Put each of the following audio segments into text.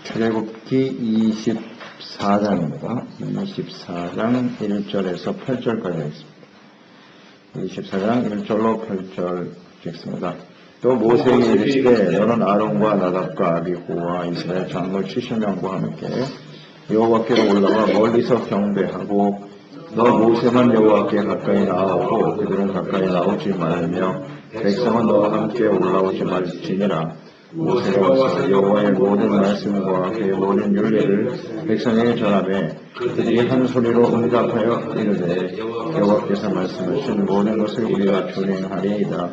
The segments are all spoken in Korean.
출애굽기 24장입니다. 24장 1절에서 8절까지 하겠습니다. 24장 1절로 8절 읽습니다. 또 모세에게 이르시되 너는 아론과 나답과 아비후와 이스라엘 장로 70명과 함께 여호와께로 올라가 멀리서 경배하고 너 모세만 여호와께 가까이 나오고 그들은 가까이 나오지 말며 백성은 너와 함께 올라오지 말지니라. 모세가 와서 여호와의 모든 말씀과 그의 모든 율례를 백성에게 전하매 그들이 한 소리로 응답하여 이르되 여호와께서 말씀하신 모든 것을 우리가 준행하리이다.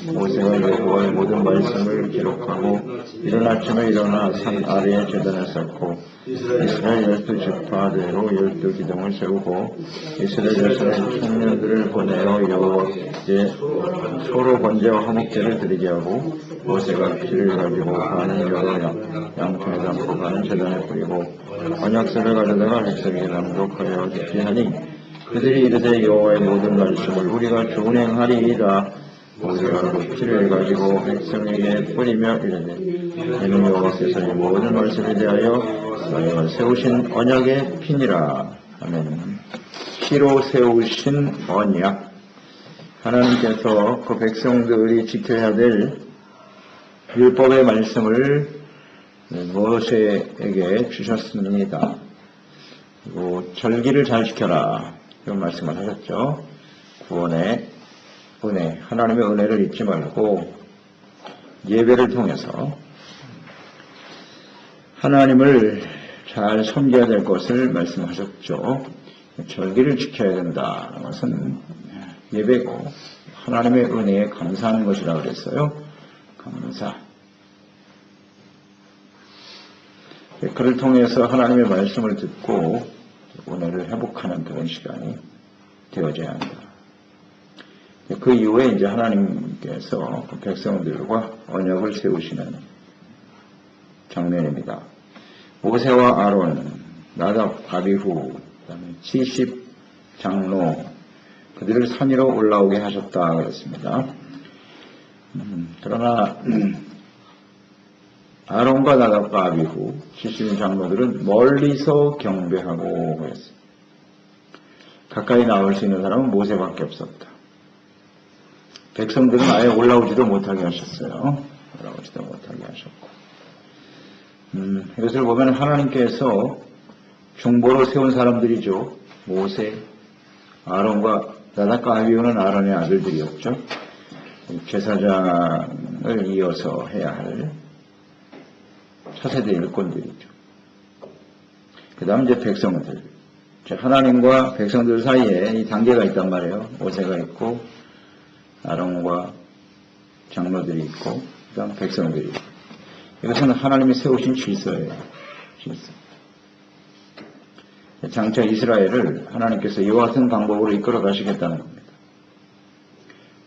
모세가 여호와의 모든 말씀을 기록하고 이른 아침에 일어나 산 아래에 제단을 쌓고 이스라엘 12지파대로 12기둥을 세우고 이스라엘 자손의 청년들을 보내어 여호와께 소로 번제와 화목제를 드리게 하고 모세가 피를 가지고 가는 여러 양통에 담고 가는 제단에 뿌리고 언약서를 가져다가 백성에게 낭독하여 듣게 하니 그들이 이르되 여호와의 모든 말씀을 우리가 준행하리이다. 모세가 그 피를 가지고 백성에게 뿌리며 이르되 이는 여호와께서 이 모든 말씀에 대하여 세우신 언약의 피니라. 아멘. 피로 세우신 언약. 하나님께서 그 백성들이 지켜야 될 율법의 말씀을 모세에게 주셨습니다. 그리고 절기를 잘 지켜라 이런 말씀을 하셨죠. 구원의 은혜, 하나님의 은혜를 잊지 말고 예배를 통해서 하나님을 잘 섬겨야 될 것을 말씀하셨죠. 절기를 지켜야 된다는 것은 예배고 하나님의 은혜에 감사하는 것이라고 그랬어요. 감사. 그를 통해서 하나님의 말씀을 듣고 은혜를 회복하는 그런 시간이 되어져야 합니다. 그 이후에 이제 하나님께서 그 백성들과 언약을 세우시는 장면입니다. 모세와 아론, 나답, 아비후, 그다음에 70장로 그들을 산 위로 올라오게 하셨다 그랬습니다. 그러나 아론과 나답과 아비후 70장로들은 멀리서 경배하고 그랬어요. 가까이 나올 수 있는 사람은 모세밖에 없었다. 백성들은 아예 올라오지도 못하게 하셨어요. 올라오지도 못하게 하셨고. 이것을 보면 하나님께서 중보로 세운 사람들이죠. 모세, 아론과 나답과 아비후는 아론의 아들들이었죠. 제사장을 이어서 해야 할 차세대 일꾼들이죠. 그 다음 이제 백성들. 하나님과 백성들 사이에 이 단계가 있단 말이에요. 모세가 있고 아론과 장로들이 있고 그 다음 백성들이 있고. 이것은 하나님이 세우신 질서예요. 질서. 장차 이스라엘을 하나님께서 이와 같은 방법으로 이끌어 가시겠다는 겁니다.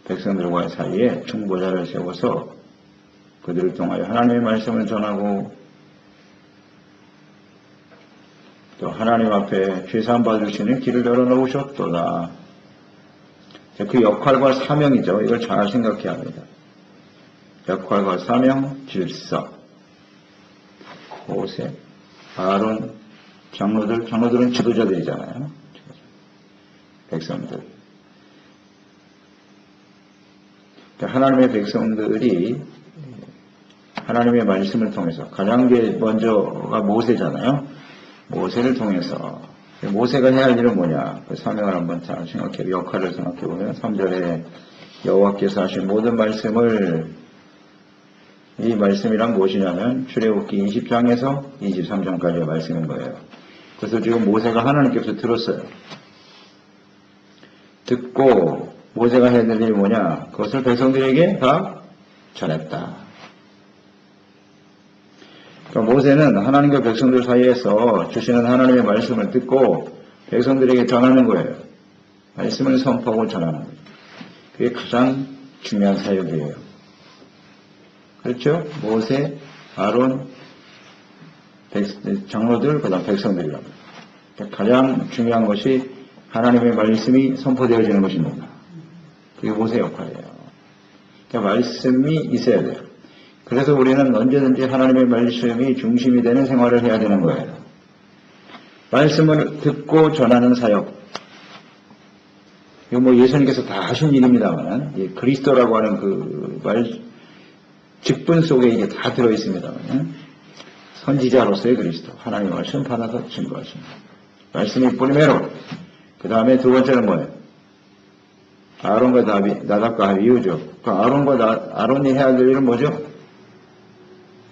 백성들과의 사이에 중보자를 세워서 그들을 통하여 하나님의 말씀을 전하고 또 하나님 앞에 죄사함 받으시는 길을 열어놓으셨도다. 그 역할과 사명이죠. 이걸 잘 생각해야 합니다. 역할과 사명, 질서. 모세, 아론, 장로들은 지도자들이잖아요. 백성들. 하나님의 백성들이 하나님의 말씀을 통해서 가장 먼저가 모세잖아요. 모세를 통해서 모세가 해야 할 일은 뭐냐? 그 사명을 한번 잘 생각해, 역할을 생각해 보면 3절에 여호와께서 하신 모든 말씀을, 이 말씀이란 무엇이냐면 출애굽기 20장에서 23장까지의 말씀인 거예요. 그래서 지금 모세가 하나님께서 들었어요. 듣고 모세가 해야 될 일이 뭐냐? 그것을 백성들에게 다 전했다. 그러니까 모세는 하나님과 백성들 사이에서 주시는 하나님의 말씀을 듣고 백성들에게 전하는 거예요. 말씀을 선포하고 전하는 거예요. 그게 가장 중요한 사역이에요. 그렇죠? 모세, 아론, 장로들, 그 다음 백성들이라고. 그러니까 가장 중요한 것이 하나님의 말씀이 선포되어지는 것입니다. 그게 모세 역할이에요. 그러니까 말씀이 있어야 돼요. 그래서 우리는 언제든지 하나님의 말씀이 중심이 되는 생활을 해야 되는 거예요. 말씀을 듣고 전하는 사역. 이거 뭐 예수님께서 다 하신 일입니다만, 그리스도라고 하는 그 직분 속에 이게 다 들어있습니다만, 선지자로서의 그리스도, 하나님의 말씀 받아서 증거하십니다. 말씀이 뿌리매로. 그 다음에 두 번째는 뭐예요? 아론과 나답과 아비후죠. 그 아론이 해야 될 일은 뭐죠?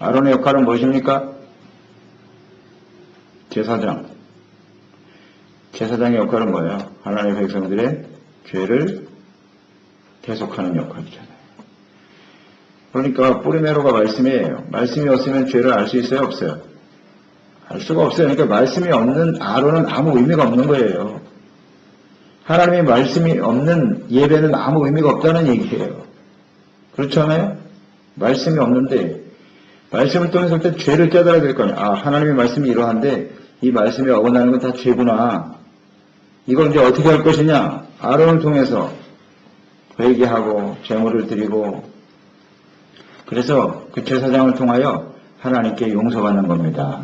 아론의 역할은 무엇입니까? 제사장. 제사장의 역할은 뭐예요? 하나님의 백성들의 죄를 대속하는 역할이잖아요. 그러니까 뿌리메로가 말씀이에요. 말씀이 없으면 죄를 알 수 있어요? 없어요? 알 수가 없어요. 그러니까 말씀이 없는 아론은 아무 의미가 없는 거예요. 하나님의 말씀이 없는 예배는 아무 의미가 없다는 얘기예요. 그렇잖아요? 말씀이 없는데 말씀을 통해서 때 죄를 깨달아야 될 거 아니에요. 아, 하나님의 말씀이 이러한데 이 말씀이 어긋나는 건 다 죄구나. 이걸 이제 어떻게 할 것이냐? 아론을 통해서 회개하고 제물을 드리고 그래서 그 제사장을 통하여 하나님께 용서받는 겁니다.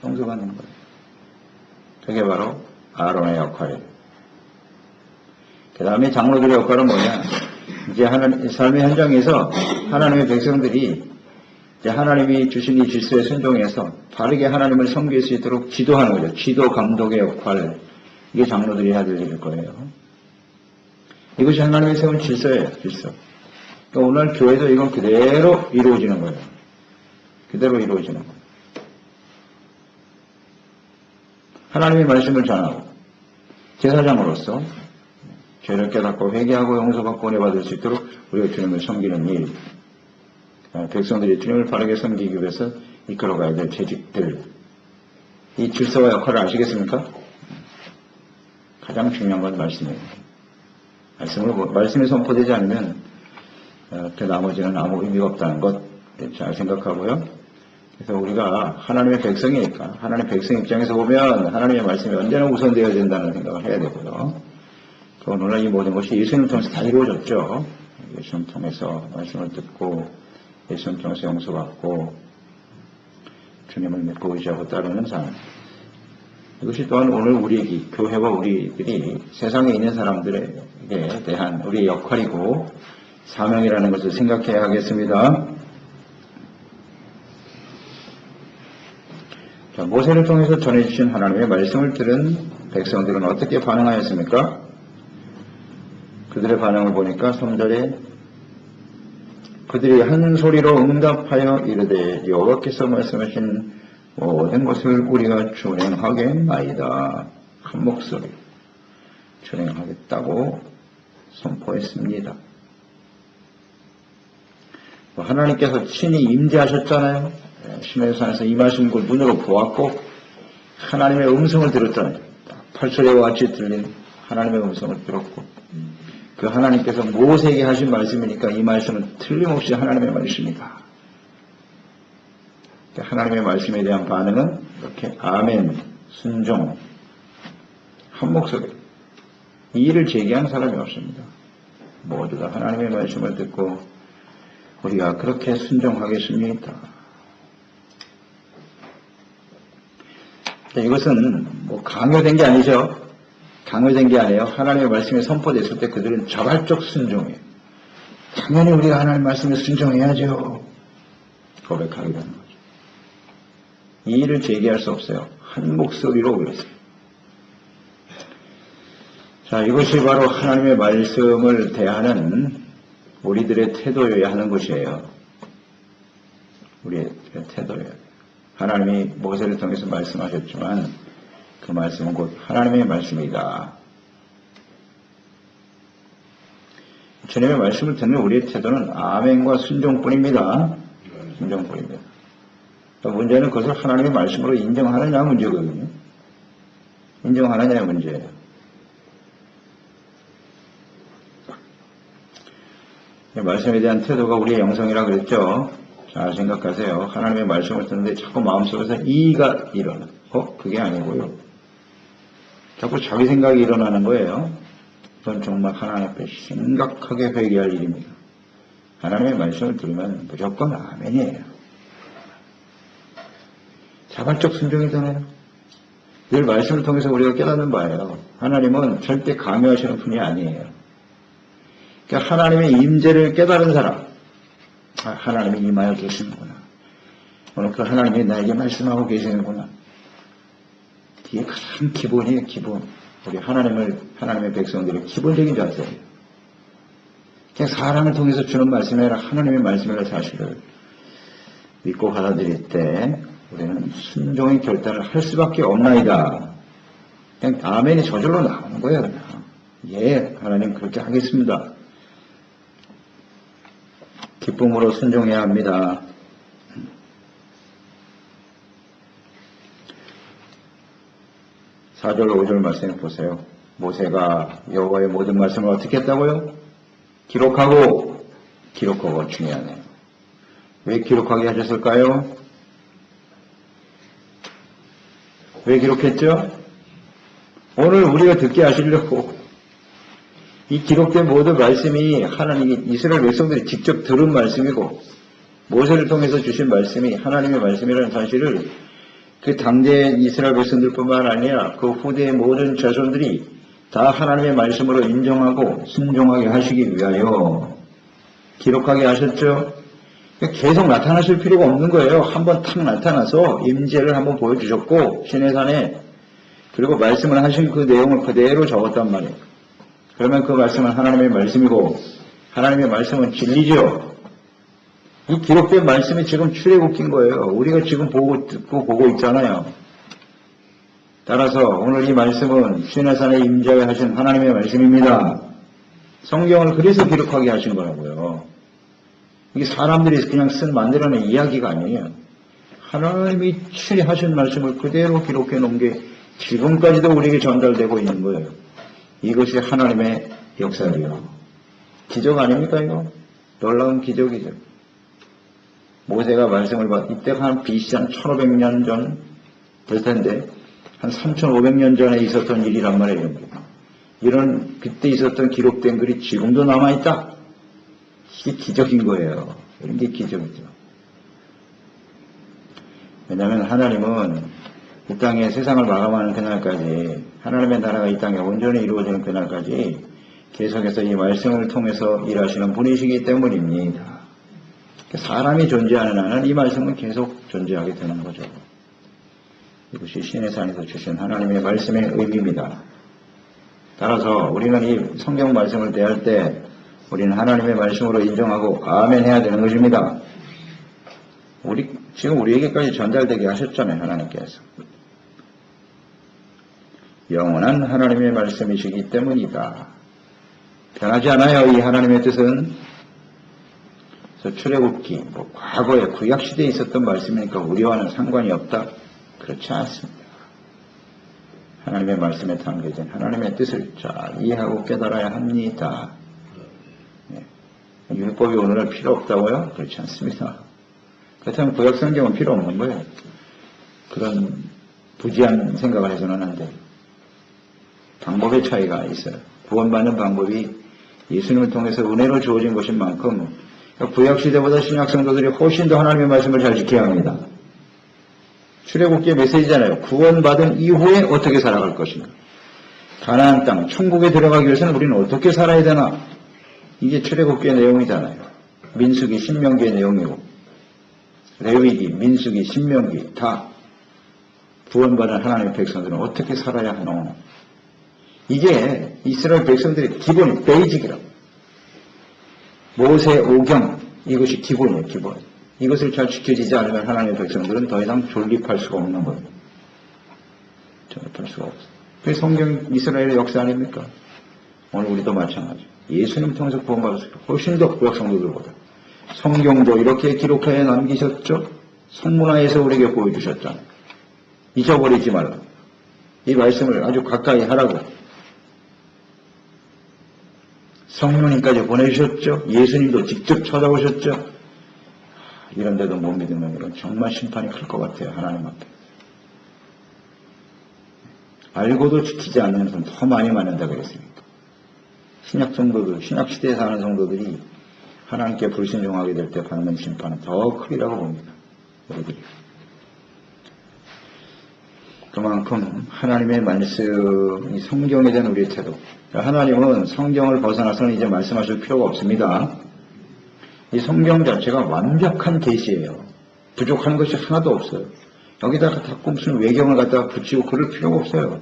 용서받는 거예요. 그게 바로 아론의 역할이에요. 그 다음에 장로들의 역할은 뭐냐? 이제 삶의 현장에서 하나님의 백성들이 이제 하나님이 주신 이 질서에 순종해서 바르게 하나님을 섬길 수 있도록 지도하는 거죠. 지도 감독의 역할. 이게 장로들이 해야 될 일일 거예요. 이것이 하나님이 세운 질서예요. 질서. 그러니까 오늘 교회도 이건 그대로 이루어지는 거예요. 그대로 이루어지는 거예요. 하나님의 말씀을 전하고 제사장으로서 죄를 깨닫고 회개하고 용서받고 은혜 받을 수 있도록 우리가 주님을 섬기는 일. 백성들이 주님을 바르게 섬기기 위해서 이끌어가야 될 재직들. 이 질서와 역할을 아시겠습니까? 가장 중요한 건 말씀이에요. 말씀이 선포되지 않으면 그 나머지는 아무 의미가 없다는 것 잘 생각하고요. 그래서 우리가 하나님의 백성이니까 하나님의 백성 입장에서 보면 하나님의 말씀이 언제나 우선되어야 된다는 생각을 해야 되고요. 오늘날 이 모든 것이 예수님을 통해서 다 이루어졌죠. 예수님을 통해서 말씀을 듣고 예수님을 통해서 용서받고 주님을 믿고 의지하고 따르는 삶. 이것이 또한 오늘 우리 교회와 우리들이 세상에 있는 사람들에게 대한 우리의 역할이고 사명이라는 것을 생각해야 하겠습니다. 자, 모세를 통해서 전해주신 하나님의 말씀을 들은 백성들은 어떻게 반응하였습니까? 그들의 반응을 보니까 3절에 그들이 한 소리로 응답하여 이르되 여호와께서 말씀하신 모든 것을 우리가 준행하겠나이다. 한 목소리 준행하겠다고 선포했습니다. 하나님께서 친히 임재하셨잖아요. 시내의 산에서 임하신 걸 눈으로 보았고 하나님의 음성을 들었잖아요. 8절에와 같이 들린 하나님의 음성을 들었고 그 하나님께서 모세에게 하신 말씀이니까 이 말씀은 틀림없이 하나님의 말씀이다. 하나님의 말씀에 대한 반응은 이렇게 아멘, 순종, 한 목소리. 이 일을 제기한 사람이 없습니다. 모두 다 하나님의 말씀을 듣고 우리가 그렇게 순종하겠습니다. 이것은 뭐 강요된 게 아니죠. 강요된 게 아니에요. 하나님의 말씀이 선포됐을 때 그들은 자발적 순종이에요. 당연히 우리가 하나님의 말씀에 순종해야죠. 고백하게 되는 거죠. 이 일을 제기할 수 없어요. 한 목소리로 그랬어요. 자, 이것이 바로 하나님의 말씀을 대하는 우리들의 태도여야 하는 것이에요. 우리의 태도예요. 하나님이 모세를 통해서 말씀하셨지만 그 말씀은 곧 하나님의 말씀이다. 주님의 말씀을 듣는 우리의 태도는 아멘과 순종뿐입니다. 순종뿐입니다. 문제는 그것을 하나님의 말씀으로 인정하느냐 문제거든요. 인정하느냐의 문제예요. 말씀에 대한 태도가 우리의 영성이라 그랬죠. 잘 생각하세요. 하나님의 말씀을 듣는데 자꾸 마음속에서 이의가 일어나. 그게 아니고요. 자꾸 자기 생각이 일어나는 거예요. 그건 정말 하나님 앞에 심각하게 회개할 일입니다. 하나님의 말씀을 들으면 무조건 아멘이에요. 자발적 순종이잖아요. 늘 말씀을 통해서 우리가 깨닫는 바예요. 하나님은 절대 강요하시는 분이 아니에요. 그러니까 하나님의 임재를 깨달은 사람, 하나님이 임하여 계시는구나. 오늘 그 하나님이 나에게 말씀하고 계시는구나. 이게 가장 기본이에요, 기본. 우리 하나님의 백성들의 기본적인 자세예요. 그냥 사람을 통해서 주는 말씀이 아니라 하나님의 말씀이라 사실을 믿고 받아들일 때 우리는 순종의 결단을 할 수밖에 없나이다. 그냥 아멘이 저절로 나오는 거예요, 그냥. 예, 하나님 그렇게 하겠습니다. 기쁨으로 순종해야 합니다. 4절, 5절 말씀해 보세요. 모세가 여호와의 모든 말씀을 어떻게 했다고요? 기록하고 중요하네요. 왜 기록하게 하셨을까요? 왜 기록했죠? 오늘 우리가 듣게 하시려고. 이 기록된 모든 말씀이 하나님이 이스라엘 백성들이 직접 들은 말씀이고 모세를 통해서 주신 말씀이 하나님의 말씀이라는 사실을 그 당대 이스라엘 백성들뿐만 아니라 그 후대의 모든 자손들이 다 하나님의 말씀으로 인정하고 순종하게 하시기 위하여 기록하게 하셨죠. 계속 나타나실 필요가 없는 거예요. 한번 탁 나타나서 임재를 한번 보여주셨고 시내산에 그리고 말씀을 하신 그 내용을 그대로 적었단 말이에요. 그러면 그 말씀은 하나님의 말씀이고 하나님의 말씀은 진리죠. 이 기록된 말씀이 지금 출애굽기인 거예요. 우리가 지금 듣고 보고 있잖아요. 따라서 오늘 이 말씀은 시내산에 임재하게 하신 하나님의 말씀입니다. 성경을 그래서 기록하게 하신 거라고요. 이게 사람들이 그냥 만들어낸 이야기가 아니에요. 하나님이 친히 하신 말씀을 그대로 기록해 놓은 게 지금까지도 우리에게 전달되고 있는 거예요. 이것이 하나님의 역사예요. 기적 아닙니까 이거? 놀라운 기적이죠. 모세가 말씀을 이때가 한 BC 한 1500년 전 될 텐데 한 3500년 전에 있었던 일이란 말이에요. 이런 그때 있었던 기록된 글이 지금도 남아있다. 이게 기적인 거예요. 이런 게 기적이죠. 왜냐하면 하나님은 이 땅에 세상을 마감하는 그날까지 하나님의 나라가 이 땅에 온전히 이루어지는 그날까지 계속해서 이 말씀을 통해서 일하시는 분이시기 때문입니다. 사람이 존재하는 한은 이 말씀은 계속 존재하게 되는 거죠. 이것이 신의 산에서 주신 하나님의 말씀의 의미입니다. 따라서 우리는 이 성경 말씀을 대할 때 우리는 하나님의 말씀으로 인정하고 아멘 해야 되는 것입니다. 지금 우리에게까지 전달되게 하셨잖아요, 하나님께서. 영원한 하나님의 말씀이시기 때문이다. 변하지 않아요, 이 하나님의 뜻은. 그래서 출애굽기, 과거에 구약시대에 있었던 말씀이니까 우리와는 상관이 없다. 그렇지 않습니다. 하나님의 말씀에 담겨진 하나님의 뜻을 잘 이해하고 깨달아야 합니다. 율법이 오늘날 필요 없다고요? 그렇지 않습니다. 그렇다면 구약 성경은 필요 없는 거예요. 그런 부지한 생각을 해서는 안 돼요. 방법의 차이가 있어요. 구원받는 방법이 예수님을 통해서 은혜로 주어진 것인 만큼 구약시대보다 신약 성도들이 훨씬 더 하나님의 말씀을 잘 지켜야 합니다. 출애굽기의 메시지잖아요. 구원받은 이후에 어떻게 살아갈 것인가. 가나안 땅, 천국에 들어가기 위해서는 우리는 어떻게 살아야 되나. 이게 출애굽기의 내용이잖아요. 민수기, 신명기의 내용이고 레위기, 민수기, 신명기 다 구원받은 하나님의 백성들은 어떻게 살아야 하노. 이게 이스라엘 백성들의 기본, 베이직이라고. 모세 오경, 이것이 기본이에요, 기본. 이것을 잘 지켜지지 않으면 하나님의 백성들은 더 이상 존립할 수가 없는 거예요. 존립할 수가 없어요. 그게 성경 이스라엘의 역사 아닙니까? 오늘 우리도 마찬가지. 예수님 통해서 구원받았을 때 훨씬 더 구약 성도들보다. 성경도 이렇게 기록하여 남기셨죠? 성문화에서 우리에게 보여주셨잖아요. 잊어버리지 말라. 이 말씀을 아주 가까이 하라고. 성령님까지 보내주셨죠? 예수님도 직접 찾아오셨죠? 이런데도 못 믿으면 이건 정말 심판이 클 것 같아요. 하나님 앞에. 알고도 지키지 않는 것은 더 많이 맞는다 그랬으니까. 신약 성도들, 신약 시대에 사는 성도들이 하나님께 불순종하게 될 때 받는 심판은 더 크리라고 봅니다. 우리들이. 그만큼 하나님의 말씀, 이 성경에 대한 우리의 태도. 하나님은 성경을 벗어나서는 이제 말씀하실 필요가 없습니다. 이 성경 자체가 완벽한 계시예요. 부족한 것이 하나도 없어요. 여기다가 자꾸 무슨 외경을 갖다가 붙이고 그럴 필요가 없어요.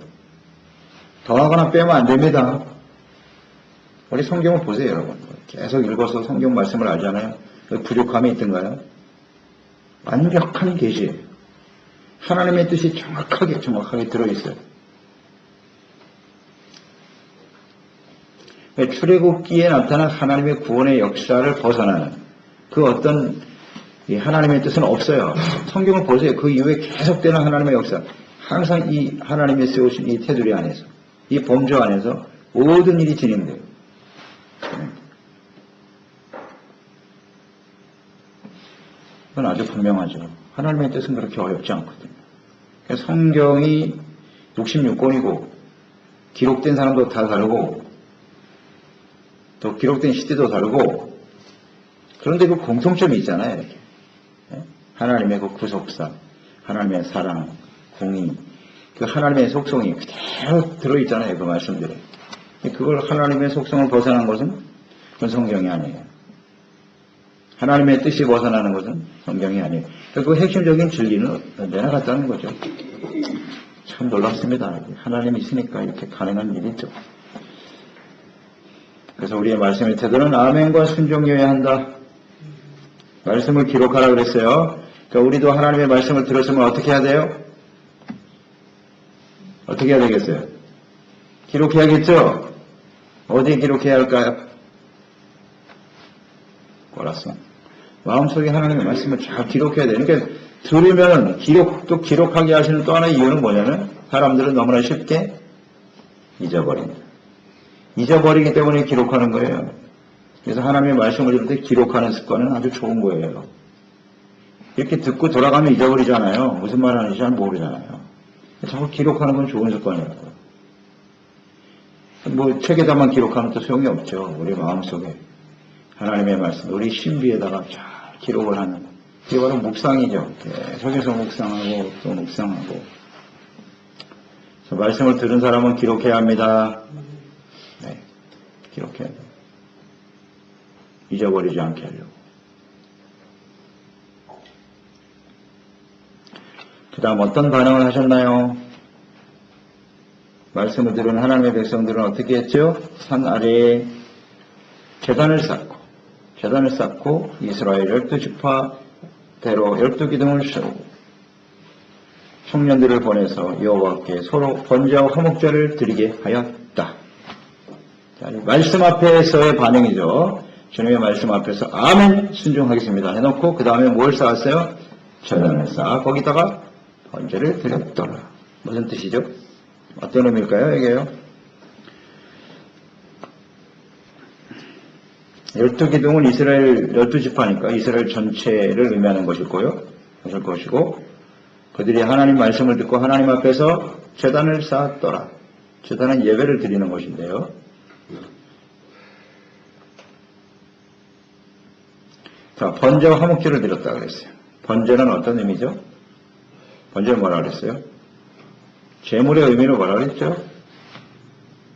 더하거나 빼면 안 됩니다. 우리 성경을 보세요, 여러분. 계속 읽어서 성경 말씀을 알잖아요. 부족함이 있던가요? 완벽한 계시예요. 하나님의 뜻이 정확하게 들어있어요. 출애굽기에 나타난 하나님의 구원의 역사를 벗어나는 그 어떤 이 하나님의 뜻은 없어요. 성경을 보세요. 그 이후에 계속되는 하나님의 역사. 항상 이 하나님이 세우신 이 테두리 안에서, 이 범주 안에서 모든 일이 진행돼요. 그건 아주 분명하죠. 하나님의 뜻은 그렇게 어렵지 않거든요. 성경이 66권이고 기록된 사람도 다 다르고 또 기록된 시대도 다르고 그런데 그 공통점이 있잖아요. 이렇게. 하나님의 그 구속사, 하나님의 사랑, 공의, 그 하나님의 속성이 그대로 들어있잖아요. 그 말씀들에. 그걸 하나님의 속성을 벗어난 것은 그건 성경이 아니에요. 하나님의 뜻이 벗어나는 것은 성경이 아니에요. 그 핵심적인 진리는 내나 같다는 거죠. 참 놀랍습니다. 하나님이 있으니까 이렇게 가능한 일이죠. 그래서 우리의 말씀의 태도는 아멘과 순종이어야 한다. 말씀을 기록하라 그랬어요. 그러니까 우리도 하나님의 말씀을 들었으면 어떻게 해야 돼요? 어떻게 해야 되겠어요? 기록해야겠죠? 어디에 기록해야 할까요? 골랐어. 마음속에 하나님의 말씀을 잘 기록해야 돼요. 그러니까 들으면 기록하게 하시는 또 하나의 이유는 뭐냐면 사람들은 너무나 쉽게 잊어버립니다. 잊어버리기 때문에 기록하는 거예요. 그래서 하나님의 말씀을 들을 때 기록하는 습관은 아주 좋은 거예요. 이렇게 듣고 돌아가면 잊어버리잖아요. 무슨 말 하는지 잘 모르잖아요. 자꾸 기록하는 건 좋은 습관이라고요. 뭐 책에다만 기록하면 또 소용이 없죠. 우리 마음속에 하나님의 말씀, 우리 신비에다가 잘 기록을 하는 그게 바로 묵상이죠. 계속해서 묵상하고 또 묵상하고. 그래서 말씀을 들은 사람은 기록해야 합니다. 네, 기록해야 돼요. 잊어버리지 않게 하려고. 그 다음 어떤 반응을 하셨나요? 말씀을 들은 하나님의 백성들은 어떻게 했죠? 산 아래에 제단을 쌓고 이스라엘 12지파대로 12기둥을 세우고 청년들을 보내서 여호와께 서로 번제와 화목제를 드리게 하였다. 자, 말씀 앞에서의 반응이죠. 주님의 말씀 앞에서 아멘 순종하겠습니다 해놓고 그 다음에 뭘 쌓았어요? 제단을 쌓아 거기다가 번제를 드렸더라. 무슨 뜻이죠? 어떤 의미일까요? 이게요. 12기둥은 이스라엘 12지파니까 이스라엘 전체를 의미하는 것일 것이고 그들이 하나님 말씀을 듣고 하나님 앞에서 제단을 쌓았더라. 제단은 예배를 드리는 것인데요. 자, 번제와 화목제를 드렸다 그랬어요. 번제는 어떤 의미죠? 번제는 뭐라 그랬어요? 제물의 의미를 뭐라 그랬죠?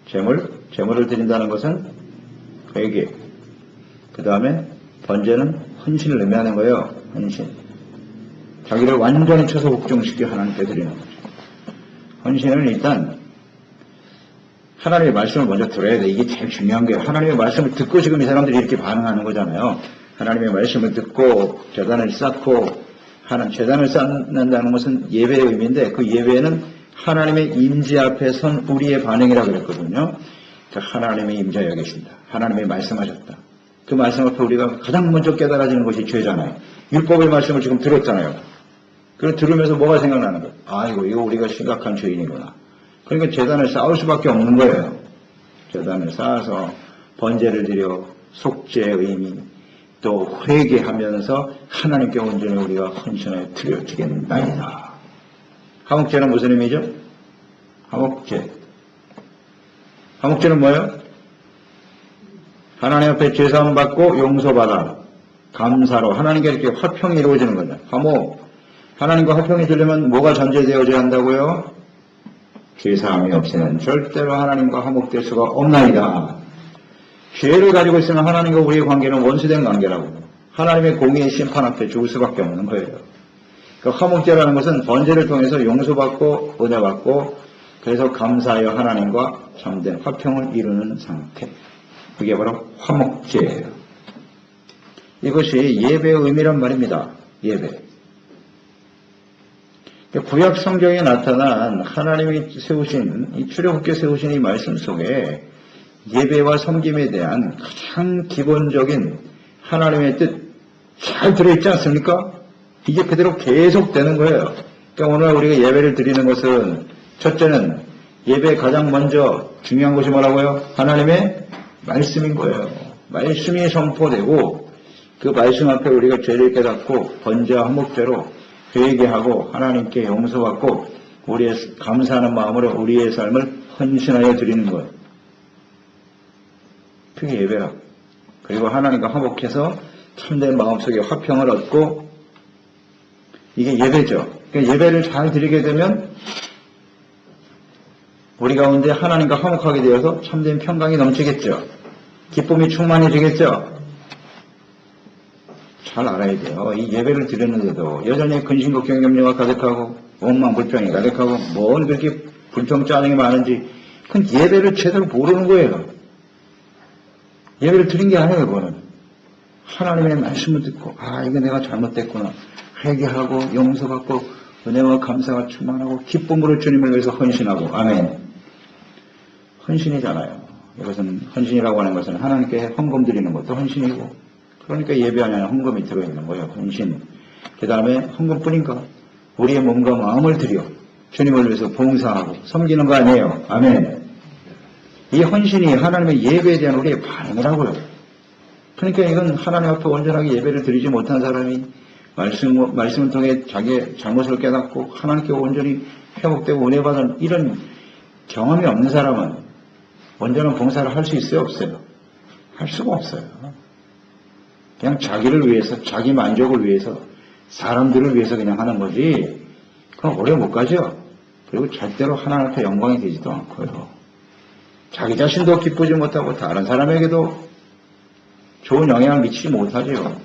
제물을 드린다는 것은 회개. 그 다음에 번제는 헌신을 의미하는 거예요. 헌신. 자기를 완전히 쳐서 복종시켜 하나님께 드리는 거죠. 헌신은 일단 하나님의 말씀을 먼저 들어야 돼. 이게 제일 중요한 거예요. 하나님의 말씀을 듣고 지금 이 사람들이 이렇게 반응하는 거잖아요. 하나님의 말씀을 듣고 제단을 쌓고 제단을 쌓는다는 것은 예배의 의미인데 그 예배는 하나님의 임재 앞에 선 우리의 반응이라고 그랬거든요. 하나님의 임재하여 계신다. 하나님의 말씀하셨다. 그 말씀 앞에 우리가 가장 먼저 깨달아지는 것이 죄잖아요. 율법의 말씀을 지금 들었잖아요. 그걸 들으면서 뭐가 생각나는 거예요? 아이고 이거 우리가 심각한 죄인이구나. 그러니까 제단을 쌓을 수밖에 없는 거예요. 제단을 쌓아서 번제를 드려 속죄의 의미 또 회개하면서 하나님께 온전히 우리가 헌신하여 드리겠나이다. 화목제는 무슨 의미죠? 화목제는 뭐예요? 하나님 앞에 죄사함 받고 용서받아 감사로 하나님께 이렇게 화평이 이루어지는 거죠. 화목. 하나님과 화평이 되려면 뭐가 전제되어져야 한다고요? 죄사함이 없이는 절대로 하나님과 화목될 수가 없나이다. 죄를 가지고 있으면 하나님과 우리의 관계는 원수된 관계라고. 하나님의 공의의 심판 앞에 죽을 수밖에 없는 거예요. 그 화목제라는 것은 번제를 통해서 용서받고 은혜받고 그래서 감사하여 하나님과 참된 화평을 이루는 상태. 그게 바로 화목제예요. 이것이 예배의 의미란 말입니다. 예배. 구약 성경에 나타난 하나님이 세우신, 이 출애굽기에 세우신 이 말씀 속에 예배와 섬김에 대한 가장 기본적인 하나님의 뜻 잘 들어있지 않습니까? 이게 그대로 계속되는 거예요. 그러니까 오늘 우리가 예배를 드리는 것은 첫째는 예배에 가장 먼저 중요한 것이 뭐라고요? 하나님의 말씀인 거예요. 말씀이 선포되고 그 말씀 앞에 우리가 죄를 깨닫고 번제와 화목제로 회개하고 하나님께 용서받고 우리의 감사하는 마음으로 우리의 삶을 헌신하여 드리는 거예요. 그게 예배라. 그리고 하나님과 화목해서 참된 마음속에 화평을 얻고 이게 예배죠. 그러니까 예배를 잘 드리게 되면 우리 가운데 하나님과 화목하게 되어서 참된 평강이 넘치겠죠. 기쁨이 충만해지겠죠. 잘 알아야 돼요. 이 예배를 드렸는데도 여전히 근심걱정 염려가 가득하고 원망 불평이 가득하고 뭔 그렇게 불평 짜증이 많은지 그건 예배를 제대로 모르는 거예요. 예배를 드린 게 아니에요. 그거는 하나님의 말씀을 듣고 이거 내가 잘못됐구나 회개하고 용서받고 은혜와 감사가 충만하고 기쁨으로 주님을 위해서 헌신하고 아멘. 헌신이잖아요. 이것은 헌신이라고 하는 것은 하나님께 헌금 드리는 것도 헌신이고 그러니까 예배 안에는 헌금이 들어있는 거예요. 헌신. 그 다음에 헌금뿐인가? 우리의 몸과 마음을 들여 주님을 위해서 봉사하고 섬기는 거 아니에요. 아멘. 이 헌신이 하나님의 예배에 대한 우리의 반응이라고요. 그러니까 이건 하나님 앞에 온전하게 예배를 드리지 못한 사람이 말씀을 통해 자기의 잘못을 깨닫고 하나님께 온전히 회복되고 은혜받은 이런 경험이 없는 사람은 온전한 봉사를 할 수 있어요? 없어요? 할 수가 없어요. 그냥 자기를 위해서, 자기 만족을 위해서, 사람들을 위해서 그냥 하는 거지, 그건 오래 못 가죠. 그리고 절대로 하나님 앞에 영광이 되지도 않고요. 자기 자신도 기쁘지 못하고 다른 사람에게도 좋은 영향을 미치지 못하죠.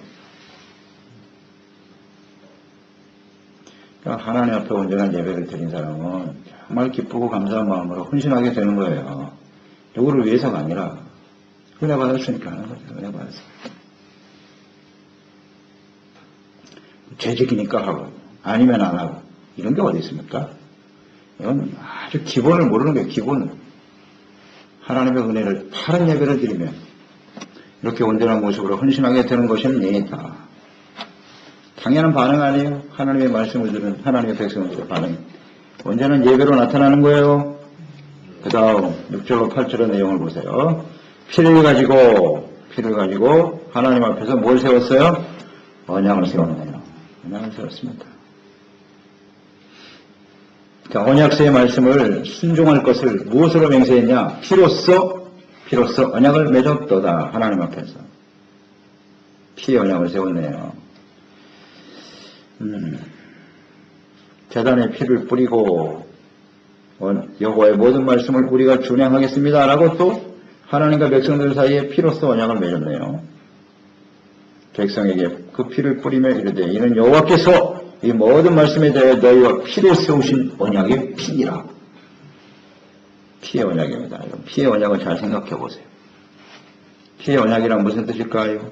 그러니까 하나님 앞에 온전한 예배를 드린 사람은 정말 기쁘고 감사한 마음으로 헌신하게 되는 거예요. 누구를 위해서가 아니라 은혜 받았으니까 하는 거죠. 은혜 받았어요. 죄직이니까 하고 아니면 안 하고 이런 게 어디 있습니까? 이건 아주 기본을 모르는 거예요. 기본을. 하나님의 은혜를 바른 예배를 드리면 이렇게 온전한 모습으로 헌신하게 되는 것입니다. 당연한 반응 아니에요. 하나님의 말씀을 들은 하나님의 백성들의 반응. 온전한 예배로 나타나는 거예요. 그 다음 6절로 8절의 내용을 보세요. 피를 가지고 하나님 앞에서 뭘 세웠어요? 언약을 세웠네요. 언약을 세웠습니다. 그러니까 언약서의 말씀을 순종할 것을 무엇으로 맹세했냐? 피로써 언약을 맺었도다. 하나님 앞에서. 피의 언약을 세웠네요. 제단에 피를 뿌리고 여호와의 모든 말씀을 우리가 준행하겠습니다. 라고 또 하나님과 백성들 사이에 피로써 언약을 맺었네요. 백성에게 그 피를 뿌리며 이르되 이는 여호와께서 이 모든 말씀에 대해 너희와 피로 세우신 언약의 피니라. 피의 언약입니다. 피의 언약을 잘 생각해 보세요. 피의 언약이란 무슨 뜻일까요?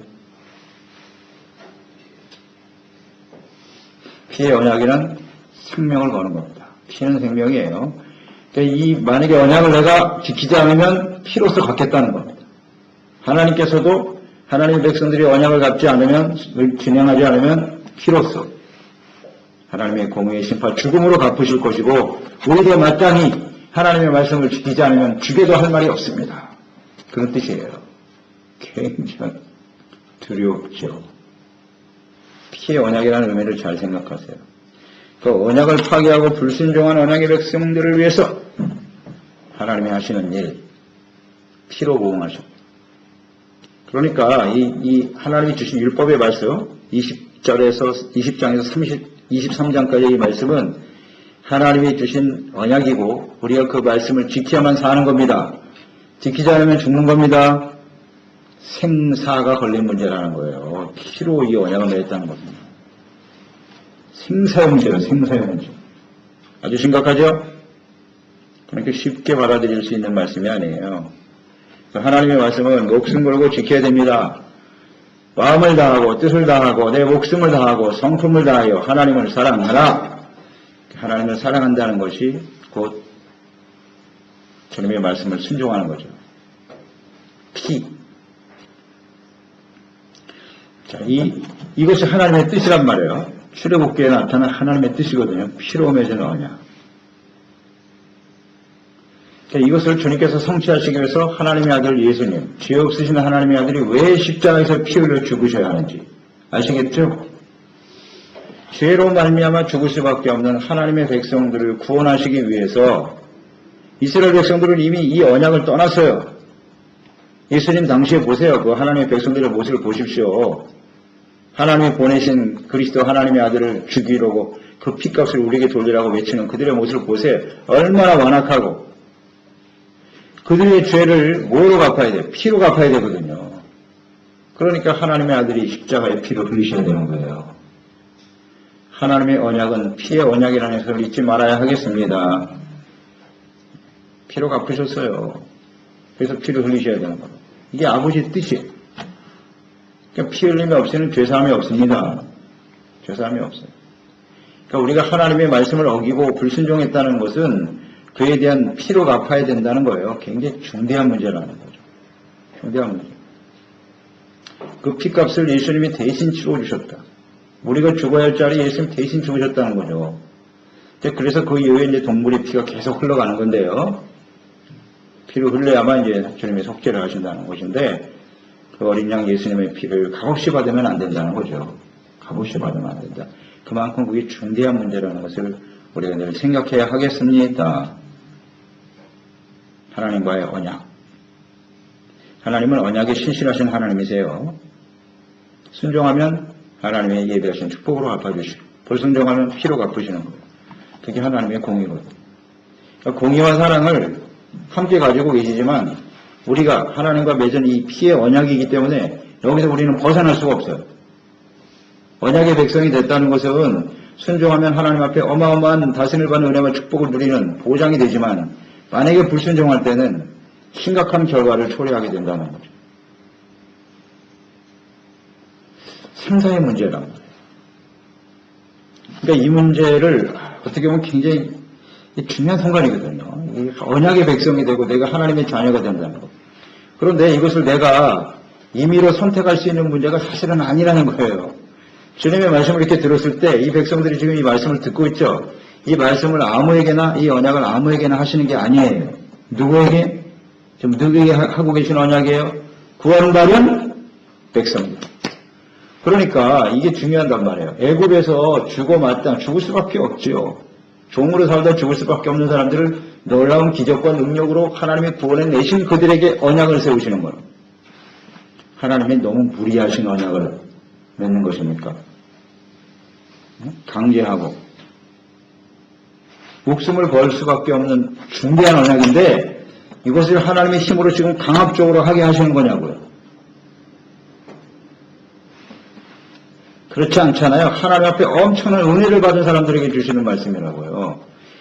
피의 언약이란 생명을 거는 겁니다. 피는 생명이에요. 그러니까 만약에 언약을 내가 지키지 않으면 피로서 갖겠다는 겁니다. 하나님께서도 하나님의 백성들이 언약을 갚지 않으면, 진행하지 않으면 피로서 하나님의 공의의 심판, 죽음으로 갚으실 것이고 우리도 마땅히 하나님의 말씀을 지키지 않으면 죽여도 할 말이 없습니다. 그런 뜻이에요. 굉장히 두렵죠. 피의 언약이라는 의미를 잘 생각하세요. 그 언약을 파괴하고 불순종한 언약의 백성들을 위해서 하나님이 하시는 일, 피로 보응하셨고 그러니까 이 하나님이 주신 율법의 말씀 20장에서 23장까지의 이 말씀은 하나님이 주신 언약이고 우리가 그 말씀을 지켜야만 사는 겁니다. 지키지 않으면 죽는 겁니다. 생사가 걸린 문제라는 거예요. 피로 이 언약을 맺었다는 겁니다. 생사의 문제는 생사의 문제. 아주 심각하죠? 그러니까 쉽게 받아들일 수 있는 말씀이 아니에요. 하나님의 말씀은 목숨 걸고 지켜야 됩니다. 마음을 다하고 뜻을 다하고 내 목숨을 다하고 성품을 다하여 하나님을 사랑하라. 하나님을 사랑한다는 것이 곧 주님의 말씀을 순종하는 거죠. 자, 이것이 하나님의 뜻이란 말이에요. 출애굽기에 나타난 하나님의 뜻이거든요. 피로 맺은 언약. 이것을 주님께서 성취하시기 위해서 하나님의 아들 예수님, 죄 없으신 하나님의 아들이 왜 십자가에서 피 흘려 죽으셔야 하는지 아시겠죠? 죄로 말미암아 죽을 수밖에 없는 하나님의 백성들을 구원하시기 위해서 이스라엘 백성들은 이미 이 언약을 떠났어요. 예수님 당시에 보세요. 그 하나님의 백성들의 모습을 보십시오. 하나님이 보내신 그리스도 하나님의 아들을 죽이려고 그 피값을 우리에게 돌리라고 외치는 그들의 모습을 보세요. 얼마나 완악하고 그들의 죄를 뭐로 갚아야 돼요? 피로 갚아야 되거든요. 그러니까 하나님의 아들이 십자가에 피로 흘리셔야 되는 거예요. 하나님의 언약은 피의 언약이라는 것을 잊지 말아야 하겠습니다. 피로 갚으셨어요. 그래서 피를 흘리셔야 되는 거예요. 이게 아버지의 뜻이에요. 그러니까 피 흘림이 없이는 죄사함이 없습니다. 죄사함이 없어요. 그러니까 우리가 하나님의 말씀을 어기고 불순종했다는 것은 그에 대한 피로 갚아야 된다는 거예요. 굉장히 중대한 문제라는 거죠. 중대한 문제. 그 피값을 예수님이 대신 치러주셨다. 우리가 죽어야 할 자리 예수님 대신 죽으셨다는 거죠. 그래서 그 이후에 이제 동물의 피가 계속 흘러가는 건데요. 피를 흘려야만 이제 주님이 속죄를 하신다는 것인데 그 어린 양 예수님의 피를 값없이 받으면 안 된다는 거죠. 값없이 받으면 안 된다. 그만큼 그게 중대한 문제라는 것을 우리가 늘 생각해야 하겠습니다. 하나님과의 언약. 하나님은 언약에 신실하신 하나님이세요. 순종하면 하나님의 예비하신 축복으로 갚아주시고 불순종하면 피로 갚으시는 거예요. 그게 하나님의 공의거든요. 그러니까 공의와 사랑을 함께 가지고 계시지만 우리가 하나님과 맺은 이 피의 언약이기 때문에 여기서 우리는 벗어날 수가 없어요. 언약의 백성이 됐다는 것은 순종하면 하나님 앞에 어마어마한 다스림을 받는 은혜와 축복을 누리는 보장이 되지만 만약에 불순종할 때는 심각한 결과를 초래하게 된다는 거죠. 생사의 문제란 말이에요. 그러니까 이 문제를 어떻게 보면 굉장히 중요한 순간이거든요. 언약의 백성이 되고 내가 하나님의 자녀가 된다는 것. 그런데 이것을 내가 임의로 선택할 수 있는 문제가 사실은 아니라는 거예요. 주님의 말씀을 이렇게 들었을 때 이 백성들이 지금 이 말씀을 듣고 있죠. 이 말씀을 아무에게나 이 언약을 아무에게나 하시는 게 아니에요. 누구에게? 지금 누구에게 하고 계신 언약이에요? 구원받은 백성들. 그러니까 이게 중요하단 말이에요. 애굽에서 죽을 수밖에 없지요. 종으로 살다 죽을 수밖에 없는 사람들을 놀라운 기적과 능력으로 하나님의 구원에 내신 그들에게 언약을 세우시는 거예요. 하나님이 너무 무리하신 언약을 맺는 것입니까? 강제하고 목숨을 걸 수밖에 없는 중대한 언약인데 이것을 하나님의 힘으로 지금 강압적으로 하게 하시는 거냐고요. 그렇지 않잖아요. 하나님 앞에 엄청난 은혜를 받은 사람들에게 주시는 말씀이라고요.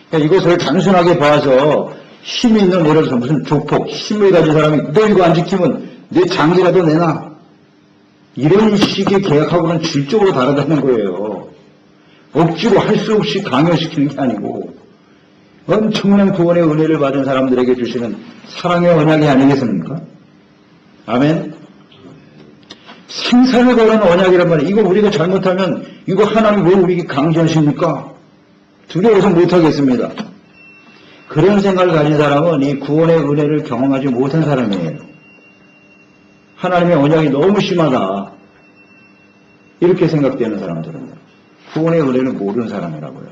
그러니까 이것을 단순하게 봐서 힘이 있는 예를 들어서 무슨 조폭, 힘을 가진 사람이 너 이거 안 지키면 내 장기라도 내놔. 이런 식의 계약하고는 질적으로 다르다는 거예요. 억지로 할 수 없이 강요시키는 게 아니고 엄청난 구원의 은혜를 받은 사람들에게 주시는 사랑의 언약이 아니겠습니까? 아멘. 생사를 거는 언약이란 말이에요. 이거 우리가 잘못하면 이거 하나님 왜 우리에게 강제하십니까? 두려워서 못하겠습니다. 그런 생각을 가진 사람은 이 구원의 은혜를 경험하지 못한 사람이에요. 하나님의 언약이 너무 심하다. 이렇게 생각되는 사람들은 구원의 은혜를 모르는 사람이라고요.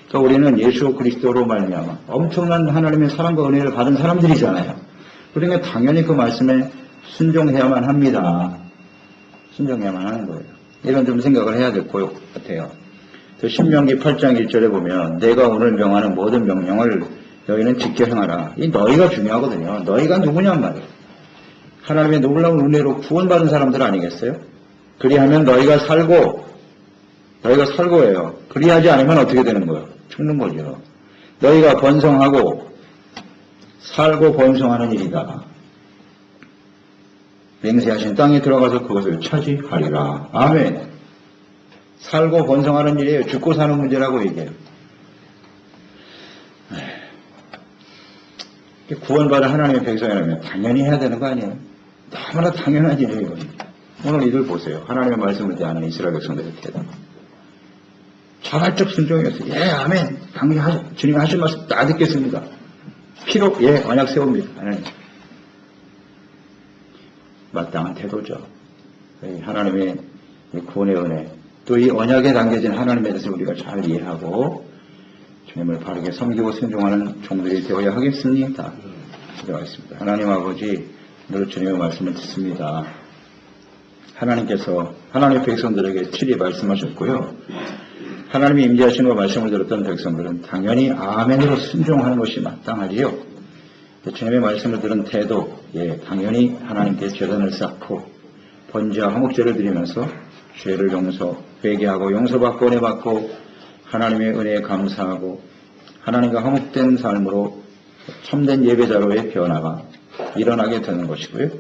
그러니까 우리는 예수 그리스도로 말미암아 엄청난 하나님의 사랑과 은혜를 받은 사람들이잖아요. 그러니까 당연히 그 말씀에 순종해야만 합니다. 순종해야만 하는 거예요. 이런 좀 생각을 해야 될 것 같아요. 신명기 8장 1절에 보면 내가 오늘 명하는 모든 명령을 너희는 지켜 행하라. 이 너희가 중요하거든요. 너희가 누구냔 말이에요. 하나님의 놀라운 은혜로 구원받은 사람들 아니겠어요? 그리하면 너희가 살고예요. 그리하지 않으면 어떻게 되는 거예요? 죽는 거죠. 너희가 번성하고 살고 번성하는 일이다. 맹세하신 땅에 들어가서 그것을 차지하리라. 아멘. 살고 번성하는 일이에요. 죽고 사는 문제라고 얘기해요. 구원받은 하나님의 백성이라면 당연히 해야 되는 거 아니에요? 너무나 당연한 일이에요. 오늘 이들 보세요. 하나님의 말씀을 대하는 이스라엘 백성들의 태도. 자발적 순종이었어요. 예, 아멘. 당연히 주님 하신 말씀 다 듣겠습니다. 피로, 예, 언약 세웁니다. 하나님. 마땅한 태도죠. 하나님의 구원의 은혜, 또 이 언약에 담겨진 하나님에 대해서 우리가 잘 이해하고 주님을 바르게 섬기고 순종하는 종들이 되어야 하겠습니다. 기도하겠습니다. 하나님 아버지, 늘 주님의 말씀을 듣습니다. 하나님께서 하나님의 백성들에게 칠히 말씀하셨고요. 하나님이 임재하시는 말씀을 들었던 백성들은 당연히 아멘으로 순종하는 것이 마땅하지요. 주님의 말씀을 들은 태도, 예, 당연히 하나님께 제단을 쌓고 번제와 화목제를 드리면서 죄를 회개하고 용서받고 은혜받고 하나님의 은혜에 감사하고 하나님과 화목된 삶으로 참된 예배자로의 변화가 일어나게 되는 것이고요.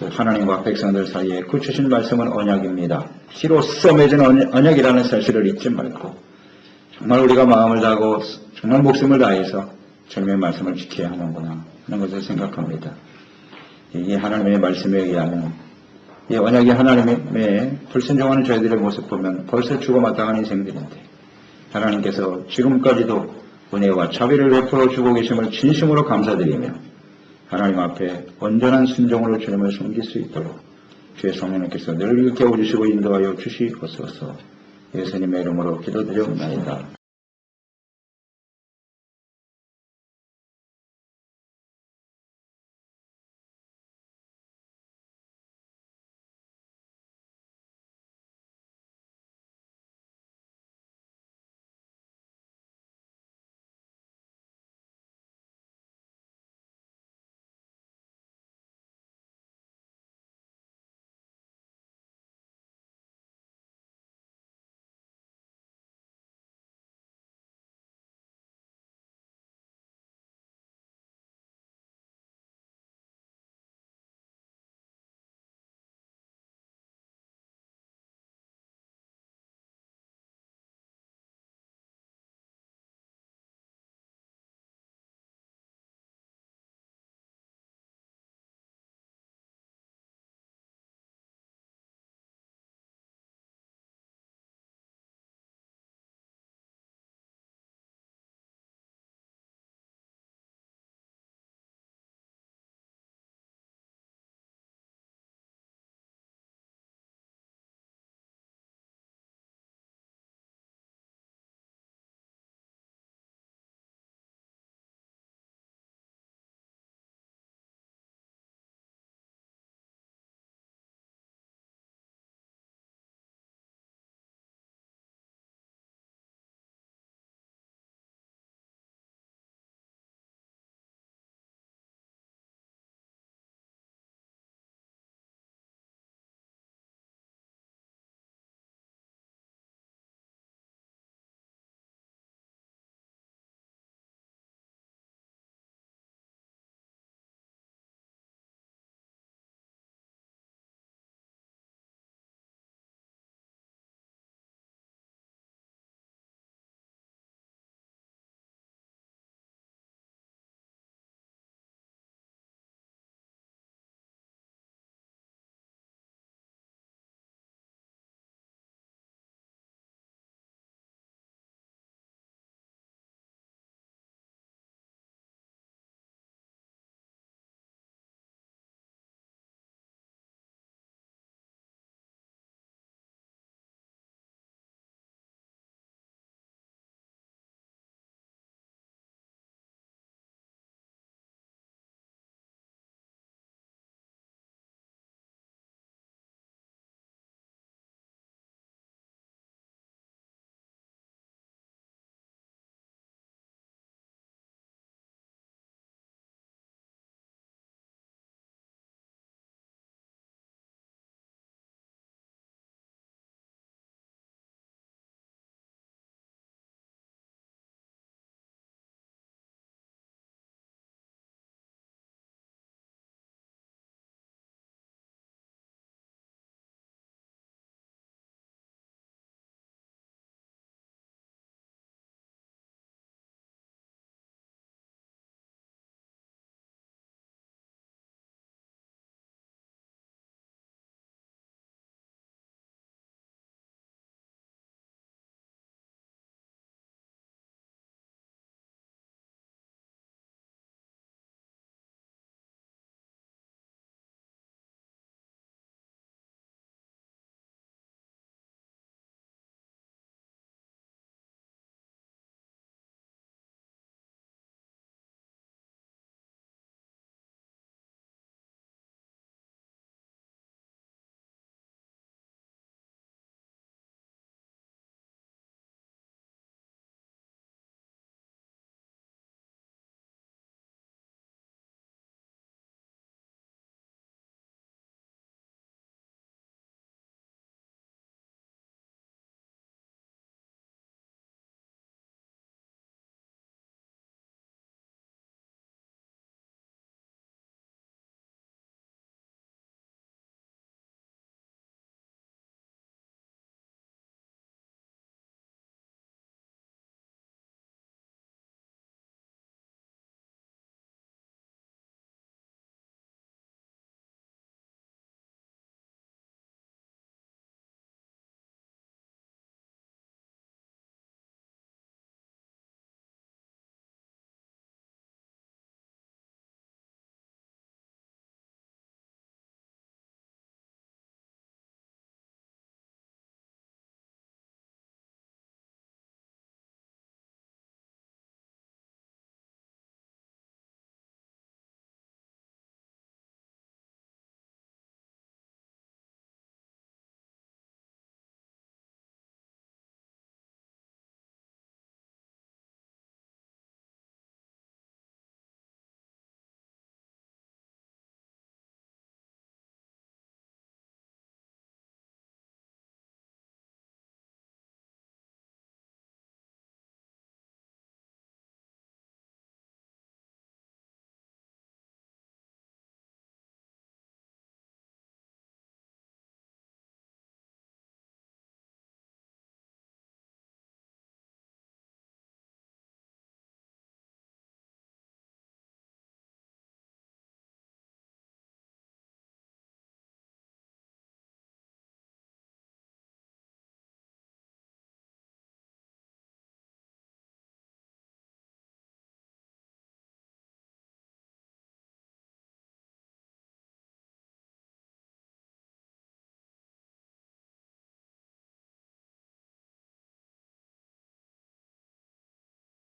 하나님과 백성들 사이에 주신 말씀은 언약입니다. 피로써 맺은 언약이라는 사실을 잊지 말고 정말 우리가 마음을 다하고 정말 목숨을 다해서 주님의 말씀을 지켜야 하는구나 하는 것을 생각합니다. 이 하나님의 말씀에 의하면 이 언약이 하나님의 불순종하는 저희들의 모습 보면 벌써 죽어 마땅한 인생들인데 하나님께서 지금까지도 은혜와 자비를 베풀어 주고 계심을 진심으로 감사드리며 하나님 앞에 온전한 순종으로 주님을 섬길 수 있도록 주의 성령님께서 늘 깨워주시고 인도하여 주시옵소서. 예수님의 이름으로 기도드려옵나이다.